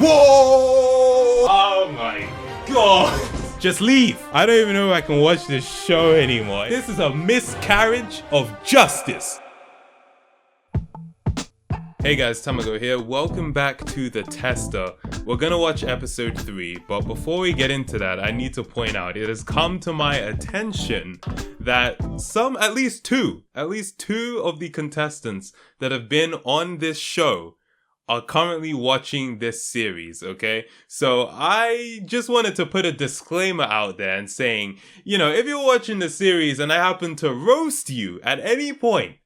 Whoa! Oh my god! Just leave. I don't even know if I can watch this show anymore. This is a miscarriage of justice. Hey guys, Tamago here. Welcome back to The Tester. We're gonna watch episode 3, but before we get into that, I need to point out, it has come to my attention that at least two of the contestants that have been on this show are currently watching this series, okay? So I just wanted to put a disclaimer out there and saying, you know, if you're watching the series and I happen to roast you at any point,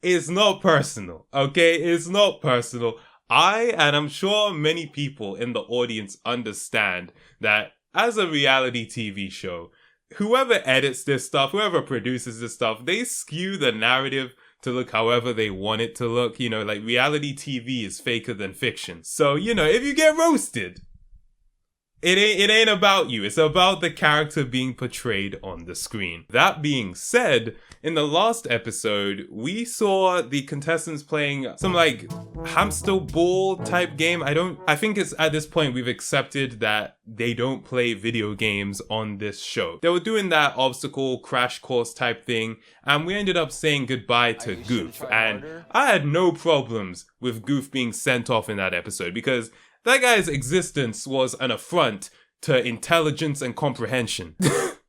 it's not personal, okay? It's not personal. And I'm sure many people in the audience understand that as a reality TV show, whoever edits this stuff, whoever produces this stuff, they skew the narrative to look however they want it to look. You know, like reality TV is faker than fiction. So, you know, if you get roasted, it ain't about you. It's about the character being portrayed on the screen. That being said, in the last episode, we saw the contestants playing some like hamster ball type game. I think it's at this point we've accepted that they don't play video games on this show. They were doing that obstacle crash course type thing, and we ended up saying goodbye to Goof. And I had no problems with Goof being sent off in that episode because that guy's existence was an affront to intelligence and comprehension.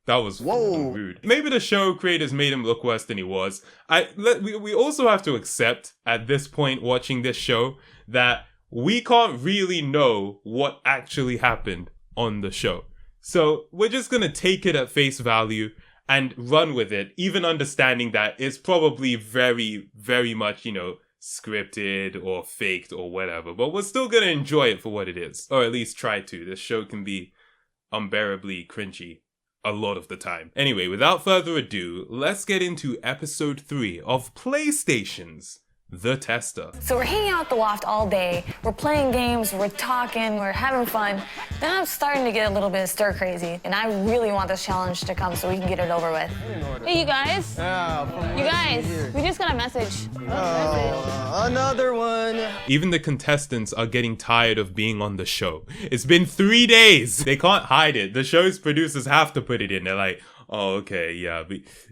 That was rude. Maybe the show creators made him look worse than he was. We also have to accept at this point watching this show that we can't really know what actually happened on the show. So we're just gonna take it at face value and run with it, even understanding that it's probably very, very much, you know, scripted or faked or whatever, but we're still gonna enjoy it for what it is, or at least try to. This show can be unbearably cringy a lot of the time. Anyway, without further ado, let's get into episode 3 of PlayStation's The Tester. So we're hanging out at the loft all day, we're playing games, we're talking, we're having fun. Then I'm starting to get a little bit stir crazy, and I really want this challenge to come so we can get it over with. Hey, you guys. We just got a message. Another one. Even the contestants are getting tired of being on the show. It's been 3 days. They can't hide it. The show's producers have to put it in. They're like, oh, okay, yeah,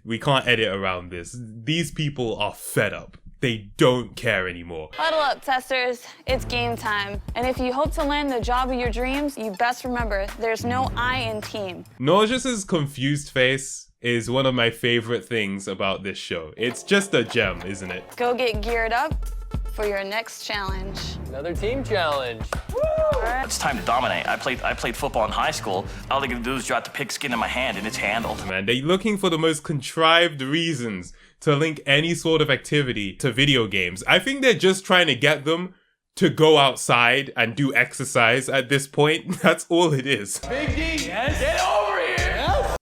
we can't edit around this. These people are fed up. They don't care anymore. Huddle up, testers. It's game time. And if you hope to land the job of your dreams, you best remember there's no I in team. Nauseous's confused face is one of my favorite things about this show. It's just a gem, isn't it? Go get geared up for your next challenge. Another team challenge. Woo! Right. It's time to dominate. I played football in high school. All they can do is drop the pigskin in my hand and it's handled. Man, they're looking for the most contrived reasons to link any sort of activity to video games. I think they're just trying to get them to go outside and do exercise at this point. That's all it is. Big D, yes. Get over here. Yes.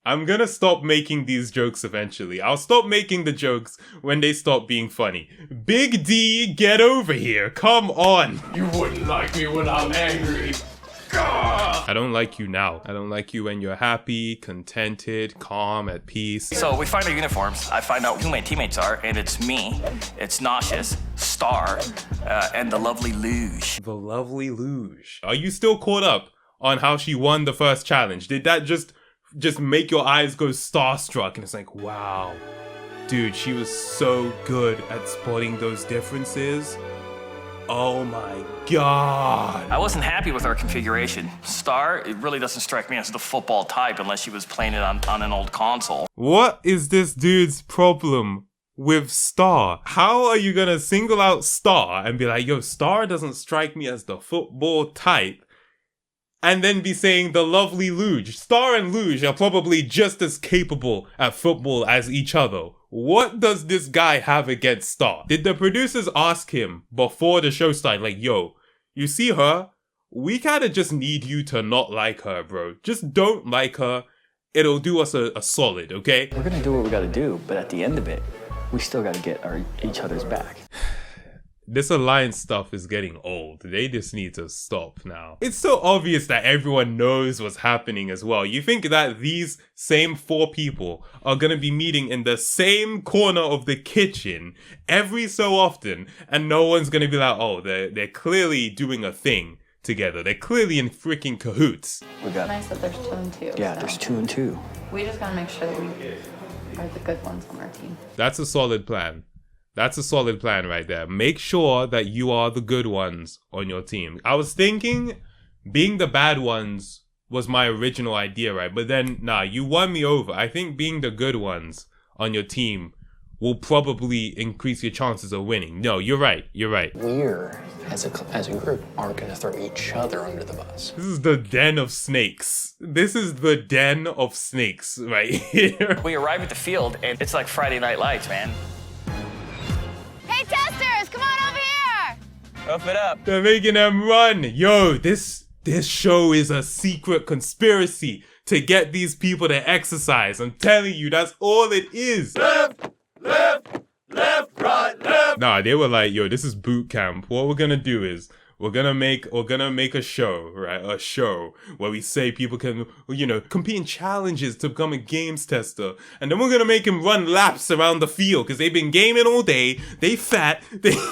I'm gonna stop making these jokes eventually. I'll stop making the jokes when they stop being funny. Big D, get over here. Come on. You wouldn't like me when I'm angry. I don't like you now. I don't like you when you're happy, contented, calm, at peace. So we find our uniforms. I find out who my teammates are, and it's me, it's Nauseous, Star, and the lovely Luge. The lovely Luge. Are you still caught up on how she won the first challenge? Did that just make your eyes go starstruck? And it's like, wow, dude, she was so good at spotting those differences. Oh my god. I wasn't happy with our configuration. Star, it really doesn't strike me as the football type unless she was playing it on an old console. What is this dude's problem with Star? How are you gonna single out Star and be like, yo, Star doesn't strike me as the football type, and then be saying the lovely Luge? Star and Luge are probably just as capable at football as each other. What does this guy have against Star? Did the producers ask him before the show started, like, yo, you see her? We kinda just need you to not like her, bro. Just don't like her. It'll do us a solid, okay? We're gonna do what we gotta do, but at the end of it, we still gotta get each other's back. This alliance stuff is getting old. They just need to stop now. It's so obvious that everyone knows what's happening as well. You think that these same 4 people are gonna be meeting in the same corner of the kitchen every so often, and no one's gonna be like, oh, they're clearly doing a thing together. They're clearly in freaking cahoots. We got nice that there's 2 and 2. Yeah, so there's 2 and 2. we just gotta make sure that we are the good ones on our team. That's a solid plan. That's a solid plan right there. Make sure that you are the good ones on your team. I was thinking being the bad ones was my original idea, right? But then, nah, you won me over. I think being the good ones on your team will probably increase your chances of winning. No, you're right. You're right. We're, as a group, aren't going to throw each other under the bus. This is the den of snakes. This is the den of snakes right here. We arrive at the field, and it's like Friday Night Lights, man. Hey, testers, come on over here! Rough it up. They're making them run. Yo, this show is a secret conspiracy to get these people to exercise. I'm telling you, that's all it is. Left, right, left. Nah, they were like, yo, this is boot camp. What we're gonna do is we're gonna make a show, right? A show where we say people can, you know, compete in challenges to become a games tester. And then we're gonna make him run laps around the field because they've been gaming all day. They fat.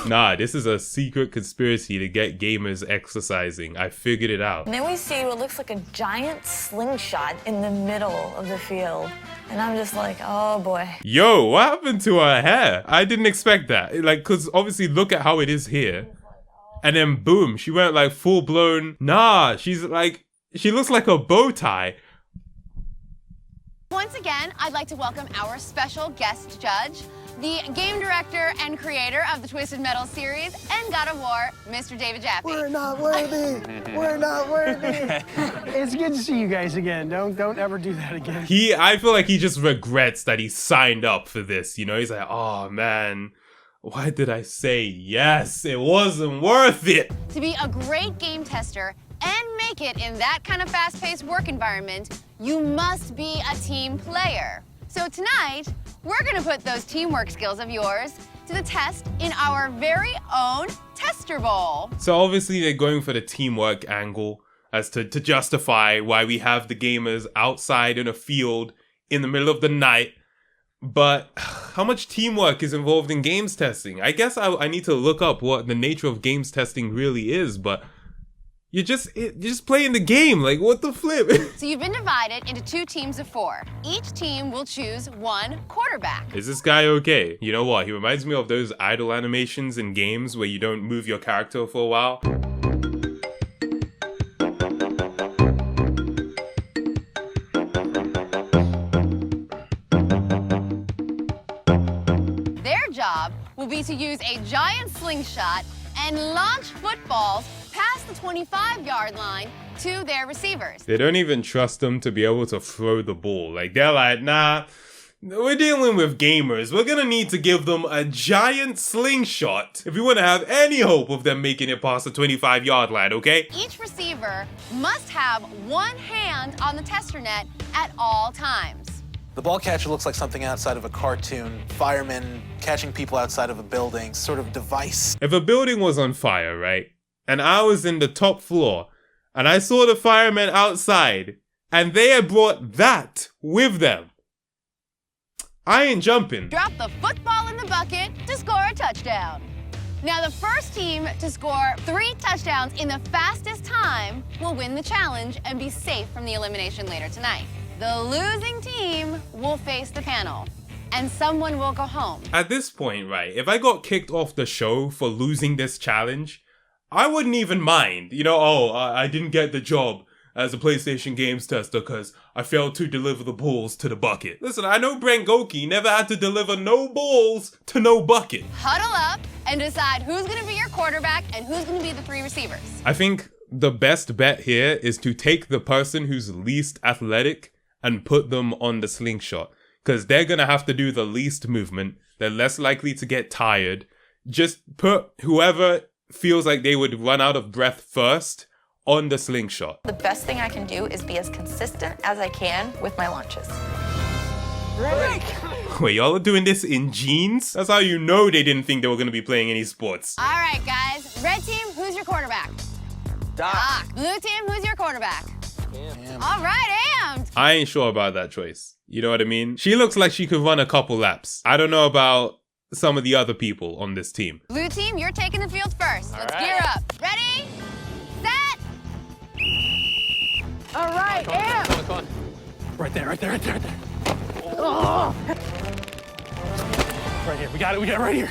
Nah, this is a secret conspiracy to get gamers exercising. I figured it out. And then we see what looks like a giant slingshot in the middle of the field. And I'm just like, oh boy. Yo, what happened to her hair? I didn't expect that. Like, cause obviously look at how it is here. And then boom, she went like full blown. Nah, she looks like a bow tie. Once again, I'd like to welcome our special guest judge, the game director and creator of the Twisted Metal series and God of War, Mr. David Jaffe. We're not worthy. We're not worthy. It's good to see you guys again. Don't ever do that again. I feel like he just regrets that he signed up for this. You know, he's like, oh man, why did I say yes? It wasn't worth it. To be a great game tester and make it in that kind of fast-paced work environment, you must be a team player. So tonight, we're gonna put those teamwork skills of yours to the test in our very own Tester Bowl. So obviously they're going for the teamwork angle as to justify why we have the gamers outside in a field in the middle of the night. But how much teamwork is involved in games testing? I guess I need to look up what the nature of games testing really is, but you're just playing the game. Like, what the flip? So you've been divided into 2 teams of 4. Each team will choose 1 quarterback. Is this guy okay? You know what? He reminds me of those idle animations in games where you don't move your character for a while. Their job will be to use a giant slingshot and launch footballs past the 25-yard line to their receivers. They don't even trust them to be able to throw the ball. Like, they're like, nah, we're dealing with gamers. We're gonna need to give them a giant slingshot if we want to have any hope of them making it past the 25-yard line, okay? Each receiver must have one hand on the tester net at all times. The ball catcher looks like something outside of a cartoon. Firemen catching people outside of a building, sort of device. If a building was on fire, right, and I was in the top floor, and I saw the firemen outside, and they had brought that with them, I ain't jumping. Drop the football in the bucket to score a touchdown. Now, the first team to score 3 touchdowns in the fastest time will win the challenge and be safe from the elimination later tonight. The losing team will face the panel, and someone will go home. At this point, right, if I got kicked off the show for losing this challenge, I wouldn't even mind. You know, oh, I didn't get the job as a PlayStation games tester because I failed to deliver the balls to the bucket. Listen, I know Brent Goki never had to deliver no balls to no bucket. Huddle up and decide who's going to be your quarterback and who's going to be the 3 receivers. I think the best bet here is to take the person who's least athletic and put them on the slingshot, because they're gonna have to do the least movement. They're less likely to get tired. Just put whoever feels like they would run out of breath first on the slingshot. The best thing I can do is be as consistent as I can with my launches. Break! Wait, y'all are doing this in jeans? That's how you know they didn't think they were going to be playing any sports. All right, guys. Red team, who's your quarterback? Doc. Blue team, who's your quarterback? All right, Amped. I ain't sure about that choice. You know what I mean? She looks like she could run a couple laps. I don't know about some of the other people on this team. Blue team, you're taking the field first. Let's gear up. Ready, set. All right, Amp. Come on. Right there. Oh. Right here. We got it right here.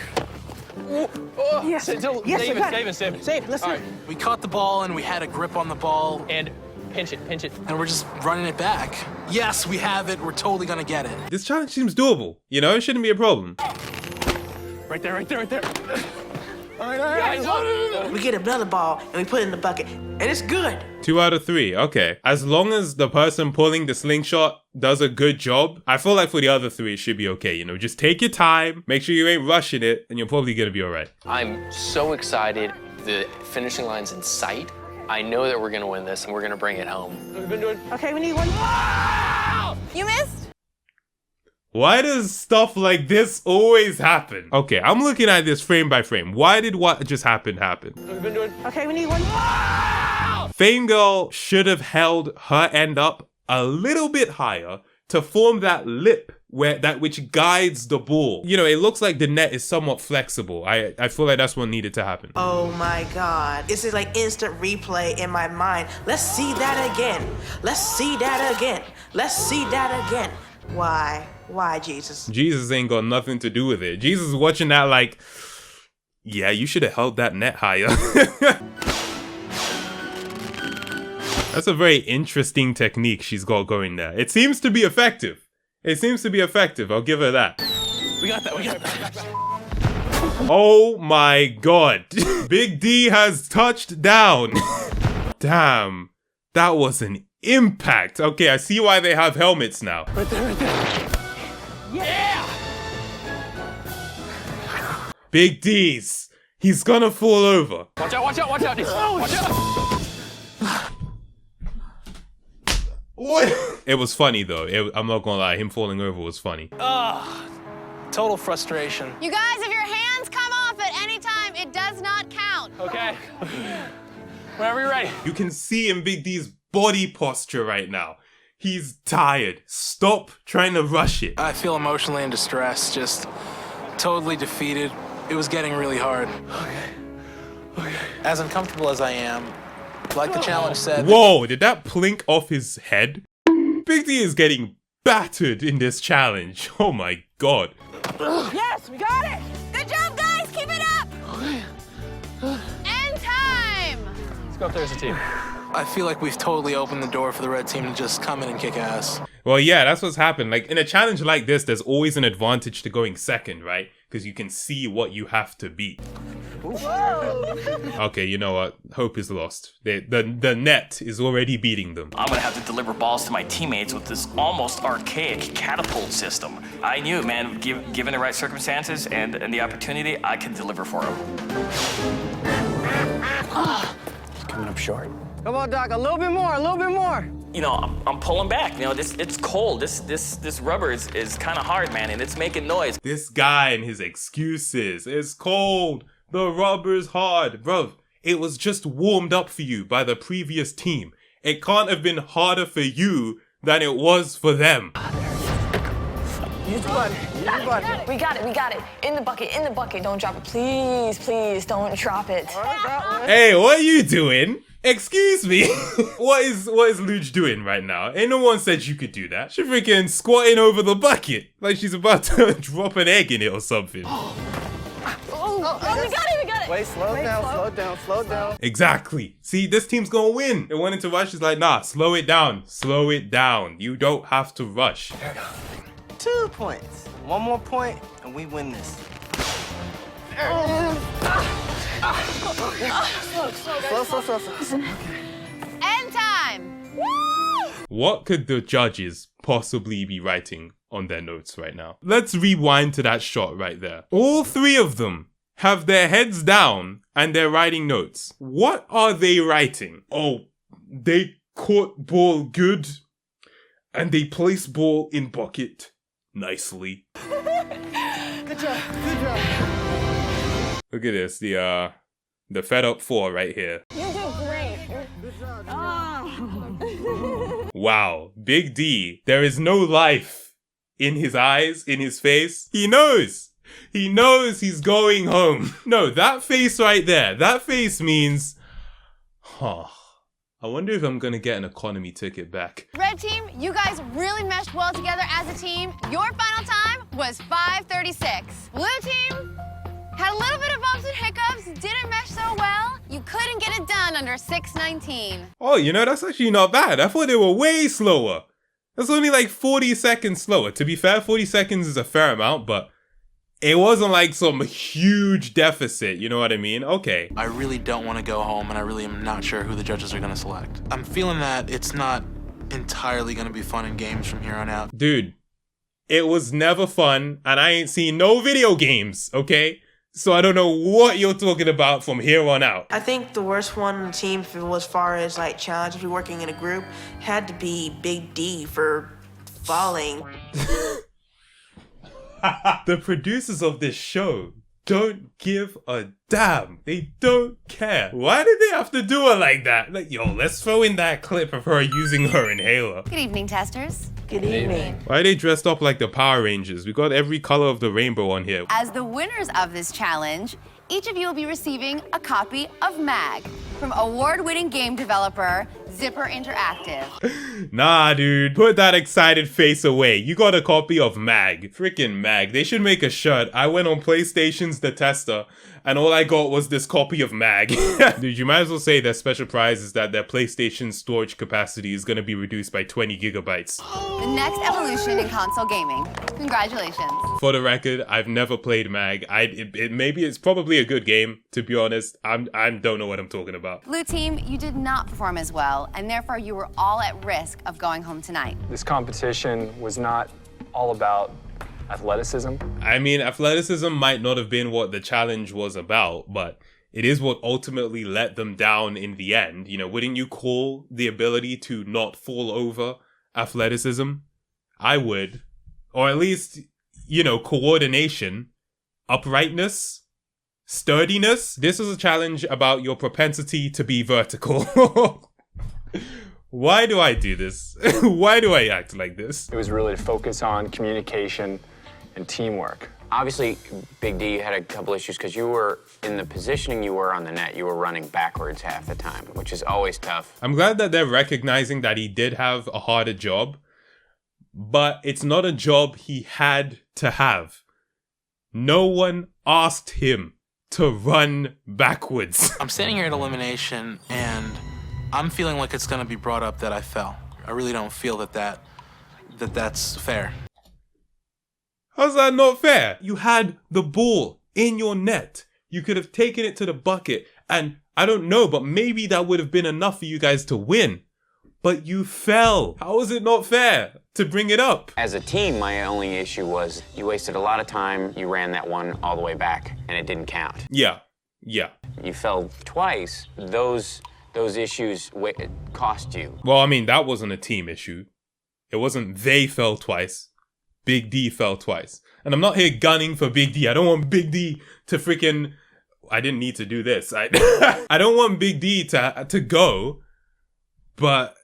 Yes. Save we got it. it. Listen. All right. We caught the ball and we had a grip on the ball. And pinch it. And we're just running it back. Yes, we have it. We're totally gonna get it. This challenge seems doable. You know, it shouldn't be a problem. Right there. All right. We get another ball and we put it in the bucket, and it's good. 2 out of 3. Okay. As long as the person pulling the slingshot does a good job, I feel like for the other 3, it should be okay. You know, just take your time, make sure you ain't rushing it, and you're probably gonna be all right. I'm so excited. The finishing line's in sight. I know that we're gonna win this and we're gonna bring it home. We've been doing. Okay, we need one. You missed? Why does stuff like this always happen? Okay, I'm looking at this frame by frame. Why did what just happened happen? We've been doing. Okay, we need one. Fame Girl should have held her end up a little bit higher to form that lip which guides the ball. You know, it looks like the net is somewhat flexible. I feel like that's what needed to happen. Oh my God. This is like instant replay in my mind. Let's see that again. Let's see that again. Let's see that again. Why? Why, Jesus? Jesus ain't got nothing to do with it. Jesus is watching that like, yeah, you should have held that net higher. That's a very interesting technique she's got going there. It seems to be effective. I'll give her that. We got that. Oh my God. Big D has touched down. Damn. That was an impact. Okay, I see why they have helmets now. Right there. Yeah. Big D's. He's gonna fall over. Watch out. Watch out. What? It was funny though. I'm not gonna lie. Him falling over was funny. Total frustration. You guys, if your hands come off at any time, it does not count. Okay. Whenever you're ready. You can see in Big D's body posture right now. He's tired. Stop trying to rush it. I feel emotionally in distress, just totally defeated. It was getting really hard. Okay. As uncomfortable as I am, like the challenge said. Whoa, did that plink off his head? Big D is getting battered in this challenge. Oh my God. Yes, we got it. Good job, guys. Keep it up. End time. Let's go up there as a team. I feel like we've totally opened the door for the red team to just come in and kick ass. Well, yeah, that's what's happened. Like, in a challenge like this, there's always an advantage to going second, right? Because you can see what you have to beat. Okay, you know what? Hope is lost. The net is already beating them. I'm gonna have to deliver balls to my teammates with this almost archaic catapult system. I knew, man, given the right circumstances and the opportunity, I could deliver for them. Coming up short. Come on, Doc. A little bit more. You know, I'm pulling back. You know, it's cold. This rubber is kind of hard, man, and it's making noise. This guy and his excuses. It's cold. The rubber's hard. Bro, it was just warmed up for you by the previous team. It can't have been harder for you than it was for them. Use your butt. We got it. In the bucket. Don't drop it. Please, don't drop it. Hey, what are you doing? Excuse me. What is Luge doing right now? Ain't no one said you could do that. She's freaking squatting over the bucket like she's about to drop an egg in it or something. Oh, we got it. Wait, slow down. Exactly. See, this team's gonna win. They wanted to rush. She's like, nah, slow it down. You don't have to rush. 2 points. One more point, and we win this. Slow. End time. Woo! What could the judges possibly be writing on their notes right now? Let's rewind to that shot right there. All 3 of them have their heads down and they're writing notes. What are they writing? Oh, they caught ball good and they placed ball in bucket. nicely. Good job. Good job. Look at this, the fed up 4 right here. You did great. Good job. Oh. Wow, Big D, there is no life in his eyes, in his face. He knows. He knows he's going home. No, that face right there, that face means, huh. I wonder if I'm gonna get an economy ticket back. Red team, you guys really meshed well together as a team. Your final time was 5:36. Blue team had a little bit of bumps and hiccups, didn't mesh so well. You couldn't get it done under 6:19. Oh, you know, that's actually not bad. I thought they were way slower. That's only like 40 seconds slower. To be fair, 40 seconds is a fair amount, but it wasn't like some huge deficit, you know what I mean? Okay. I really don't want to go home, and I really am not sure who the judges are going to select. I'm feeling that it's not entirely going to be fun and games from here on out. Dude, it was never fun, and I ain't seen no video games, okay? So I don't know what you're talking about from here on out. I think the worst one on the team, if it was as far as like challenge, if you're working in a group, had to be Big D for falling. The producers of this show don't give a damn. They don't care. Why did they have to do it like that? Like, yo, let's throw in that clip of her using her inhaler. Good evening, testers. Good evening. Why are they dressed up like the Power Rangers? We got every color of the rainbow on here. As the winners of this challenge, each of you will be receiving a copy of MAG from award-winning game developer Zipper Interactive. Nah, dude. Put that excited face away. You got a copy of MAG. Freaking MAG. They should make a shirt. I went on PlayStation's The Tester, and all I got was this copy of MAG. Dude, you might as well say their special prize is that their PlayStation storage capacity is going to be reduced by 20 gigabytes. The next evolution in console gaming. Congratulations. For the record, I've never played MAG. Maybe it's probably a good game, to be honest. I don't know what I'm talking about. Blue team, you did not perform as well, and therefore you were all at risk of going home tonight. This competition was not all about athleticism. I mean, athleticism might not have been what the challenge was about, but it is what ultimately let them down in the end. You know, wouldn't you call the ability to not fall over athleticism? I would. Or at least, you know, coordination, uprightness, sturdiness. This was a challenge about your propensity to be vertical. Why do I do this? Why do I act like this? It was really to focus on communication and teamwork. Obviously, Big D had a couple issues because you were in the positioning you were on the net, you were running backwards half the time, which is always tough. I'm glad that they're recognizing that he did have a harder job, but it's not a job he had to have. No one asked him to run backwards. I'm standing here at elimination, and I'm feeling like it's going to be brought up that I fell. I really don't feel that's fair. How's that not fair? You had the ball in your net. You could have taken it to the bucket, and I don't know, but maybe that would have been enough for you guys to win. But you fell. How is it not fair to bring it up? As a team, my only issue was you wasted a lot of time. You ran that one all the way back, and it didn't count. Yeah. You fell twice. Those issues cost you. Well, I mean, that wasn't a team issue. It wasn't they fell twice. Big D fell twice. And I'm not here gunning for Big D. I don't want Big D to freaking... I didn't need to do this. I don't want Big D to go, but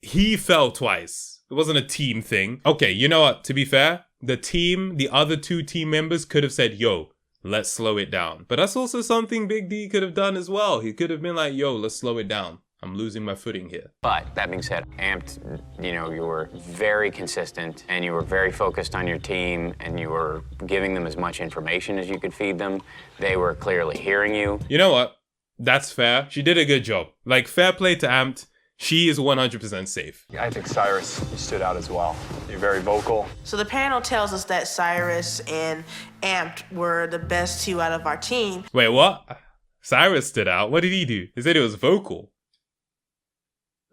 he fell twice. It wasn't a team thing. Okay, you know what? To be fair, the other two team members could have said, yo, let's slow it down. But that's also something Big D could have done as well. He could have been like, yo, let's slow it down. I'm losing my footing here. But that being said, Amped, you were very consistent and you were very focused on your team and you were giving them as much information as you could feed them. They were clearly hearing you. You know what? That's fair. She did a good job. Like, fair play to Amped. She is 100% safe. I think Cyrus, you stood out as well. You're very vocal. So the panel tells us that Cyrus and Amped were the best two out of our team. Wait, what? Cyrus stood out? What did he do? He said he was vocal.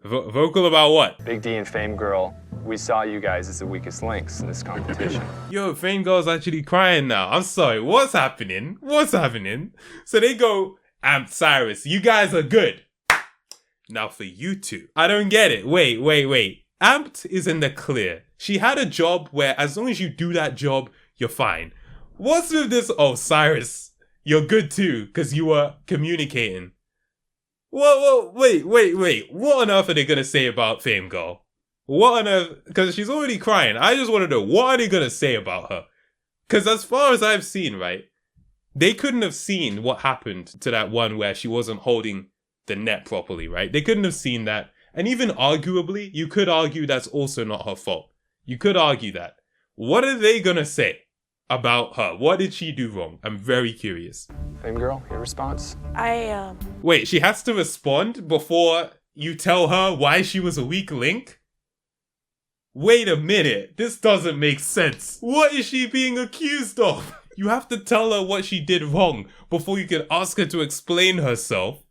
Vocal about what? Big D and Fame Girl, we saw you guys as the weakest links in this competition. Yo, Fame Girl's actually crying now. I'm sorry, what's happening? So they go, Amped, Cyrus, you guys are good. Now for you two. I don't get it. Wait. Amped is in the clear. She had a job where as long as you do that job, you're fine. What's with this? Oh, Cyrus, you're good too, because you were communicating. Whoa, wait. What on earth are they going to say about Fame Girl? What on earth? Because she's already crying. I just want to know, what are they going to say about her? Because as far as I've seen, right, they couldn't have seen what happened to that one where she wasn't holding the net properly, right? They couldn't have seen that. And even arguably, you could argue that's also not her fault. You could argue that. What are they going to say about her? What did she do wrong? I'm very curious. Fame Girl, your response? Wait, she has to respond before you tell her why she was a weak link? Wait a minute, this doesn't make sense. What is she being accused of? You have to tell her what she did wrong before you can ask her to explain herself.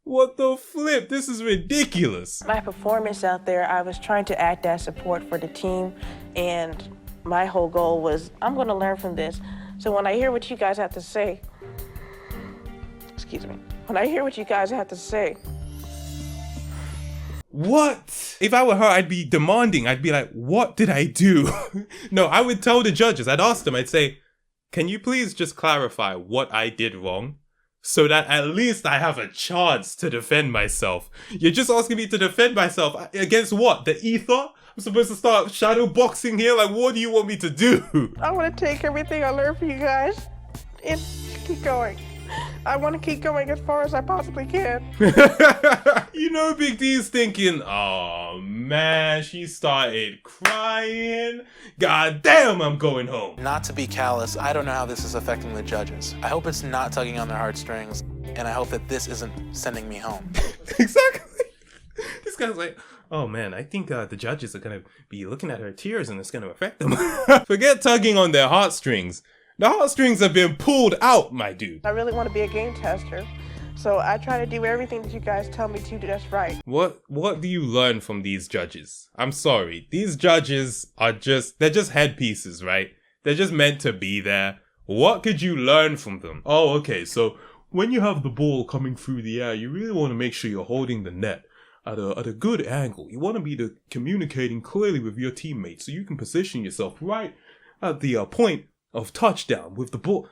What the flip? This is ridiculous. My performance out there, I was trying to act as support for the team, and my whole goal was, I'm going to learn from this. So when I hear what you guys have to say, when I hear what you guys have to say. What? If I were her, I'd be demanding. I'd be like, what did I do? No, I would tell the judges. I'd ask them, I'd say, can you please just clarify what I did wrong? So that at least I have a chance to defend myself. You're just asking me to defend myself against what? The ether? I'm supposed to start shadow boxing here? Like, what do you want me to do? I want to take everything I learned from you guys and keep going. I want to keep going as far as I possibly can. You know, Big D's thinking, oh man, she started crying. God damn, I'm going home. Not to be callous, I don't know how this is affecting the judges. I hope it's not tugging on their heartstrings, and I hope that this isn't sending me home. Exactly. This guy's like, oh man, I think the judges are going to be looking at her tears and it's going to affect them. Forget tugging on their heartstrings. The heartstrings have been pulled out, my dude. I really want to be a game tester, so I try to do everything that you guys tell me to do that's right. What do you learn from these judges? I'm sorry. These judges are they're just headpieces, right? They're just meant to be there. What could you learn from them? Oh, okay, so when you have the ball coming through the air, you really want to make sure you're holding the net at a good angle. You want to be communicating clearly with your teammates so you can position yourself right at the point of touchdown with the ball,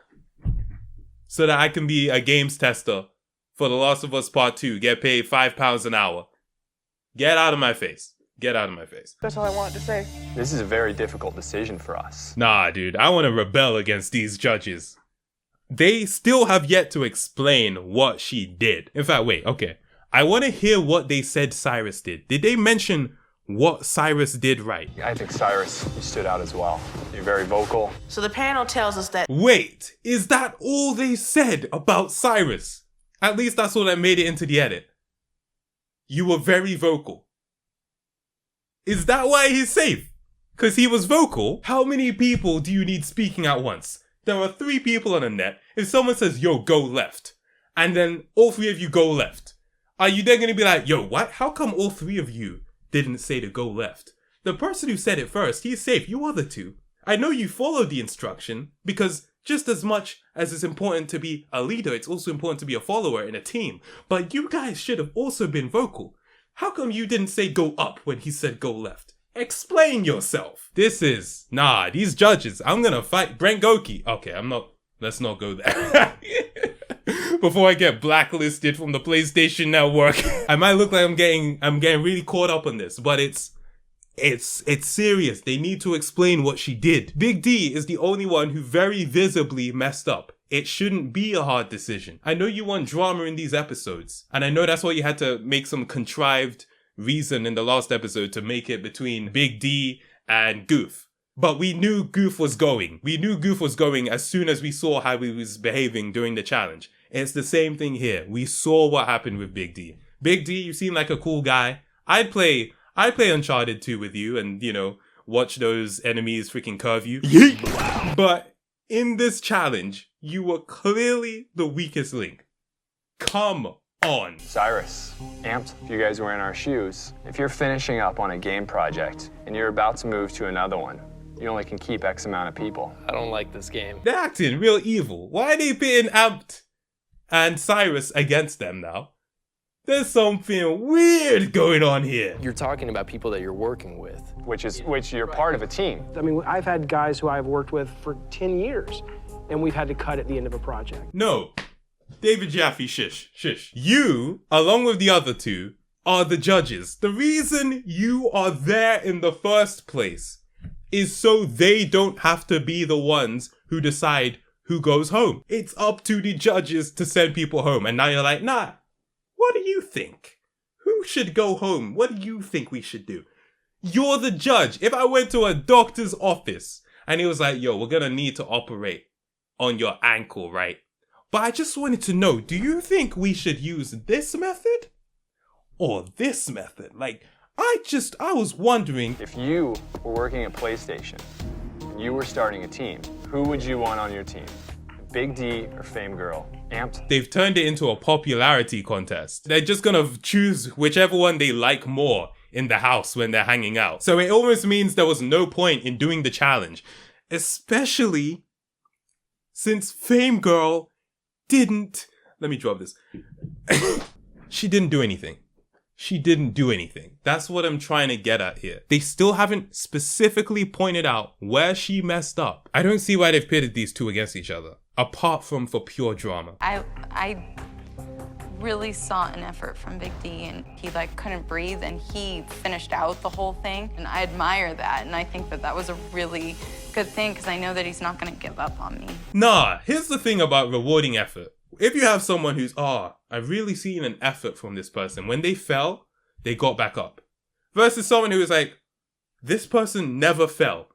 so that I can be a games tester for The Last of Us Part 2, get paid £5 an hour. Get out of my face. Get out of my face. That's all I wanted to say. This is a very difficult decision for us. Nah, dude, I want to rebel against these judges. They still have yet to explain what she did. In fact, wait, okay. I want to hear what they said Cyrus did. Did they mention what Cyrus did right? I think Cyrus, you stood out as well. You're very vocal. So the panel tells us that... Wait, is that all they said about Cyrus? At least that's all that made it into the edit. You were very vocal. Is that why he's safe? Because he was vocal? How many people do you need speaking at once? There are 3 people on a net. If someone says, yo, go left, and then all 3 of you go left, are you then going to be like, yo, what? How come all 3 of you didn't say to go left? The person who said it first, he's safe. You other 2. I know you followed the instruction, because just as much as it's important to be a leader, it's also important to be a follower in a team. But you guys should have also been vocal. How come you didn't say go up when he said go left? Explain yourself. These judges, I'm gonna fight Brent Goki. Okay, let's not go there. Before I get blacklisted from the PlayStation Network. I might look like I'm getting really caught up on this, but it's serious. They need to explain what she did. Big D is the only one who very visibly messed up. It shouldn't be a hard decision. I know you want drama in these episodes, and I know that's why you had to make some contrived reason in the last episode to make it between Big D and Goof. But we knew Goof was going. We knew Goof was going as soon as we saw how he was behaving during the challenge. It's the same thing here. We saw what happened with Big D. Big D, you seem like a cool guy. I'd play Uncharted 2 with you and, watch those enemies freaking curve you. Yeet. But in this challenge, you were clearly the weakest link. Come on. Cyrus, Amped, if you guys were in our shoes, if you're finishing up on a game project and you're about to move to another one, you only can keep X amount of people. I don't like this game. They're acting real evil. Why are they pitting Amped and Cyrus against them now? there's something weird going on here. You're talking about people that you're working with. Which you're part of a team. I mean, I've had guys who I've worked with for 10 years, and we've had to cut at the end of a project. No. David Jaffe, shush. You, along with the other two, are the judges. The reason you are there in the first place is so they don't have to be the ones who decide who goes home. It's up to the judges to send people home. And now you're like, nah, what do you think? Who should go home? What do you think we should do? You're the judge. If I went to a doctor's office and he was like, yo, we're gonna need to operate on your ankle, right? But I just wanted to know, do you think we should use this method or this method? Like, I was wondering. If you were working at PlayStation, you were starting a team, who would you want on your team? Big D or Fame Girl? Amped? They've turned it into a popularity contest. They're just gonna choose whichever one they like more in the house when they're hanging out. So it almost means there was no point in doing the challenge, especially since Fame Girl didn't, let me drop this. She didn't do anything. She didn't do anything. That's what I'm trying to get at here. They still haven't specifically pointed out where she messed up. I don't see why they've pitted these two against each other, apart from for pure drama. I really saw an effort from Big D, and he like couldn't breathe, and he finished out the whole thing, and I admire that, and I think that that was a really good thing, because I know that he's not gonna give up on me. Nah, here's the thing about rewarding effort. If you have someone who's, I've really seen an effort from this person. When they fell, they got back up. Versus someone who is like, this person never fell.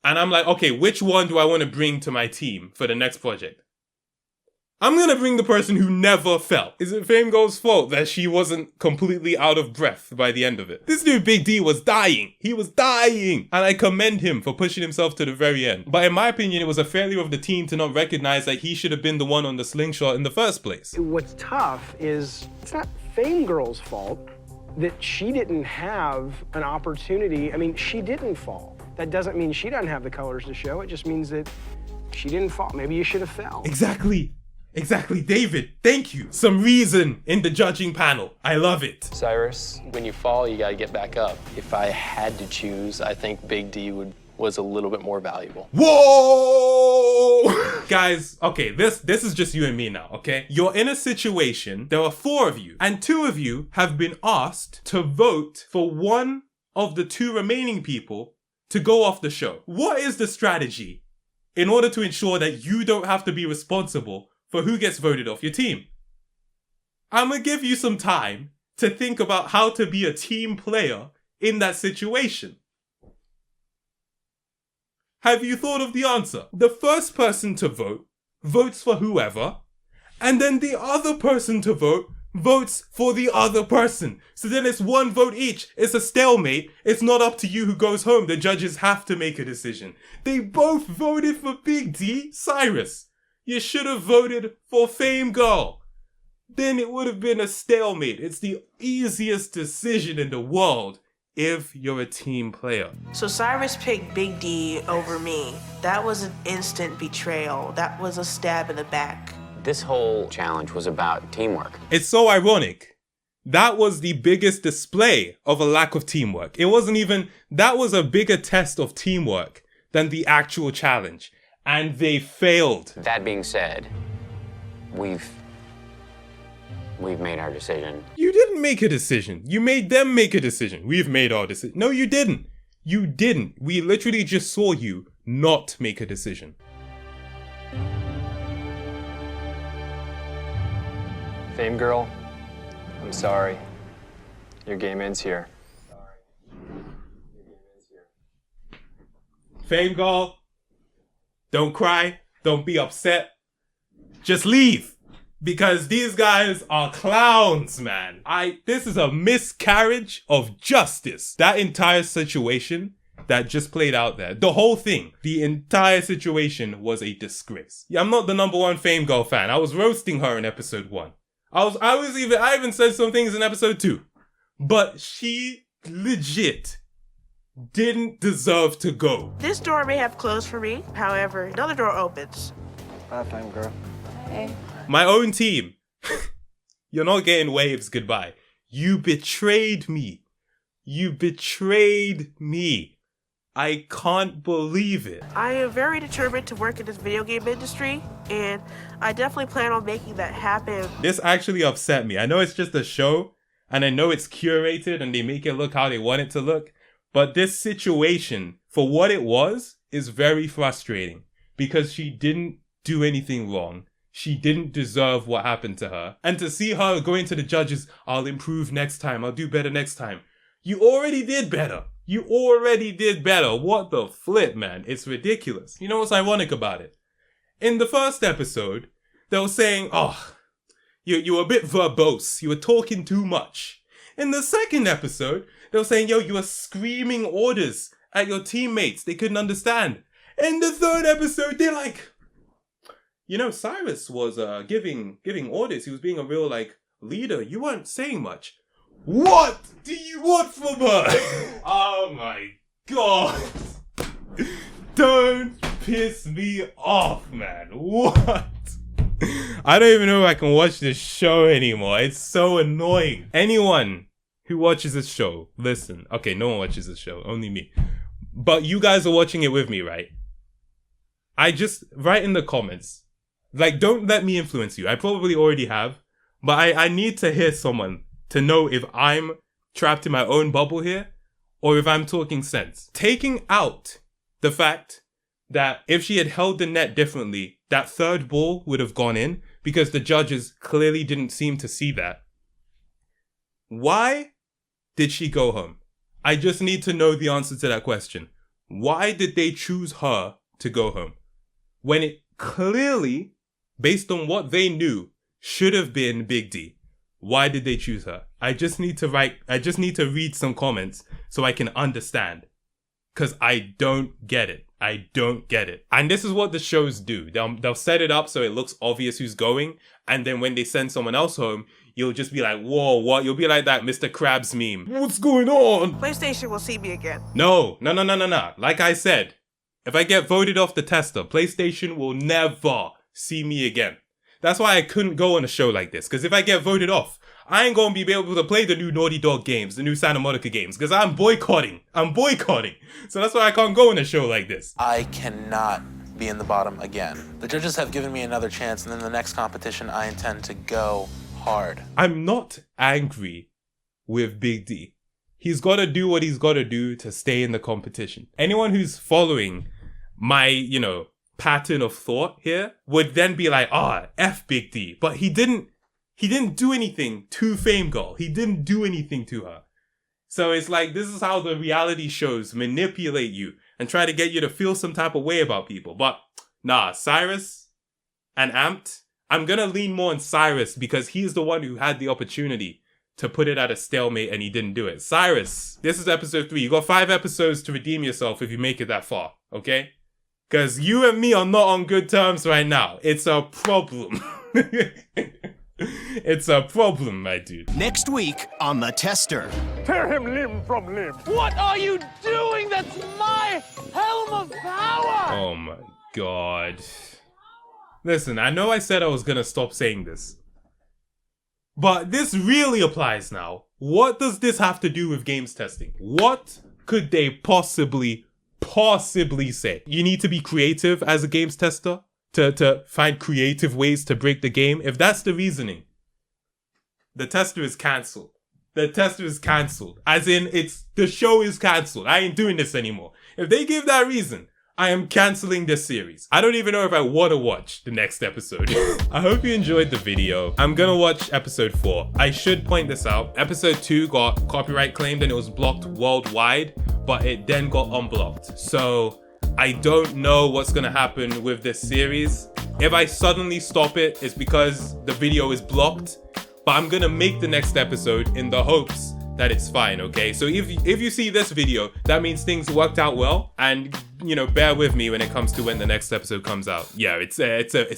And I'm like, okay, which one do I want to bring to my team for the next project? I'm going to bring the person who never fell. Is it Fame Girl's fault that she wasn't completely out of breath by the end of it? This dude, Big D, was dying. He was dying. And I commend him for pushing himself to the very end. But in my opinion, it was a failure of the team to not recognize that he should have been the one on the slingshot in the first place. What's tough is it's not Fame Girl's fault that she didn't have an opportunity. I mean, she didn't fall. That doesn't mean she doesn't have the colors to show. It just means that she didn't fall. Maybe you should have fell. Exactly, David. Thank you. Some reason in the judging panel. I love it. Cyrus? When you fall, you gotta get back up. If I had to choose, I think Big D was a little bit more valuable. Whoa! Guys, okay, this is just you and me now, okay? You're in a situation, there are 4 of you, and 2 of you have been asked to vote for one of the 2 remaining people to go off the show. What is the strategy in order to ensure that you don't have to be responsible for who gets voted off your team? I'm gonna give you some time to think about how to be a team player in that situation. Have you thought of the answer? The first person to vote votes for whoever, and then the other person to vote votes for the other person. So then it's 1 vote each. It's a stalemate. It's not up to you who goes home. The judges have to make a decision. They both voted for Big D. Cyrus, you should have voted for Fame Girl. Then it would have been a stalemate. It's the easiest decision in the world if you're a team player. So Cyrus picked Big D over me. That was an instant betrayal. That was a stab in the back. This whole challenge was about teamwork. It's so ironic. That was the biggest display of a lack of teamwork. It wasn't even, that was a bigger test of teamwork than the actual challenge. And they failed. That being said, we've made our decision. You didn't make a decision. You made them make a decision. We've made our decision. No, you didn't. You didn't. We literally just saw you not make a decision. Fame Girl, I'm sorry. Your game ends here. Fame Girl, don't cry. Don't be upset. Just leave. Because these guys are clowns, man. This is a miscarriage of justice. That entire situation that just played out there, the whole thing, the entire situation was a disgrace. Yeah, I'm not the #1 Fame Girl fan. I was roasting her in episode 1. I even said some things in episode 2. But she legit didn't deserve to go. This door may have closed for me. However, another door opens. Bye, Fame Girl. Hey. My own team. You're not getting waves goodbye. You betrayed me. You betrayed me. I can't believe it. I am very determined to work in this video game industry, and I definitely plan on making that happen. This actually upset me. I know it's just a show, and I know it's curated, and they make it look how they want it to look, but this situation, for what it was, is very frustrating, because she didn't do anything wrong. She didn't deserve what happened to her. And to see her going to the judges, I'll improve next time, I'll do better next time. You already did better. You already did better. What the flip, man? It's ridiculous. You know what's ironic about it? In the first episode, they were saying, oh, you were a bit verbose. You were talking too much. In the second episode, they were saying, yo, you were screaming orders at your teammates. They couldn't understand. In the third episode, they're like, you know, Cyrus was giving orders. He was being a real, like, leader. You weren't saying much. What do you want from her? Oh my god. Don't piss me off, man. What? I don't even know if I can watch this show anymore. It's so annoying. Anyone who watches this show, listen. Okay, no one watches this show. Only me. But you guys are watching it with me, right? I just write in the comments. Like, don't let me influence you. I probably already have. But I need to hear someone to know if I'm trapped in my own bubble here or if I'm talking sense. Taking out the fact that if she had held the net differently, that third ball would have gone in because the judges clearly didn't seem to see that. Why did she go home? I just need to know the answer to that question. Why did they choose her to go home? When it clearly, based on what they knew, should have been Big D. Why did they choose her? I just need to read some comments so I can understand. Because I don't get it. I don't get it. And this is what the shows do. They'll set it up so it looks obvious who's going. And then when they send someone else home, you'll just be like, whoa, what? You'll be like that Mr. Krabs meme. What's going on? PlayStation will see me again. No. Like I said, if I get voted off the tester, PlayStation will never see me again. That's why I couldn't go on a show like this. Because if I get voted off, I ain't gonna be able to play the new Naughty Dog games, the new Santa Monica games, because I'm boycotting. So that's why I can't go on a show like this. I cannot be in the bottom again. The judges have given me another chance, and then the next competition, I intend to go hard. I'm not angry with Big D. He's gotta do what he's gotta do to stay in the competition. Anyone who's following my, pattern of thought here would then be like, F Big D. But he didn't do anything to Fame Girl. He didn't do anything to her. So it's like, this is how the reality shows manipulate you and try to get you to feel some type of way about people. But nah, Cyrus and Amped, I'm gonna lean more on Cyrus because he's the one who had the opportunity to put it at a stalemate and he didn't do it. Cyrus, this is episode 3. You got 5 episodes to redeem yourself if you make it that far, okay? Because you and me are not on good terms right now. It's a problem. It's a problem, my dude. Next week on The Tester. Tear him limb from limb. What are you doing? That's my helm of power! Oh my god. Listen, I know I said I was gonna stop saying this. But this really applies now. What does this have to do with games testing? What could they possibly say? You need to be creative as a games tester to find creative ways to break the game. If that's the reasoning, the tester is cancelled. The tester is cancelled. As in, the show is cancelled. I ain't doing this anymore. If they give that reason, I am cancelling this series. I don't even know if I want to watch the next episode. I hope you enjoyed the video. I'm gonna watch episode 4. I should point this out. Episode 2 got copyright claimed and it was blocked worldwide, but it then got unblocked. So I don't know what's gonna happen with this series. If I suddenly stop it, it's because the video is blocked. But I'm gonna make the next episode in the hopes that it's fine, okay? So if you see this video, that means things worked out well, and bear with me when it comes to when the next episode comes out. Yeah, it's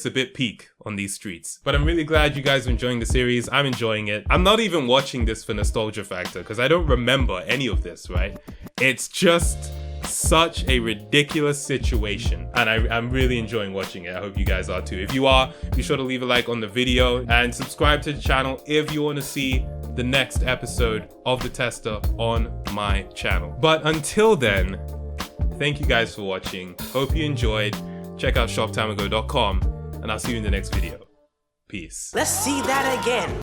a bit peak on these streets. But I'm really glad you guys are enjoying the series. I'm enjoying it. I'm not even watching this for nostalgia factor because I don't remember any of this, right? It's just such a ridiculous situation, and I'm really enjoying watching it. I hope you guys are too. If you are, be sure to leave a like on the video and subscribe to the channel if you want to see the next episode of The Tester on my channel. But until then, thank you guys for watching. Hope you enjoyed. Check out shoptimeago.com, and I'll see you in the next video. Peace. Let's see that again.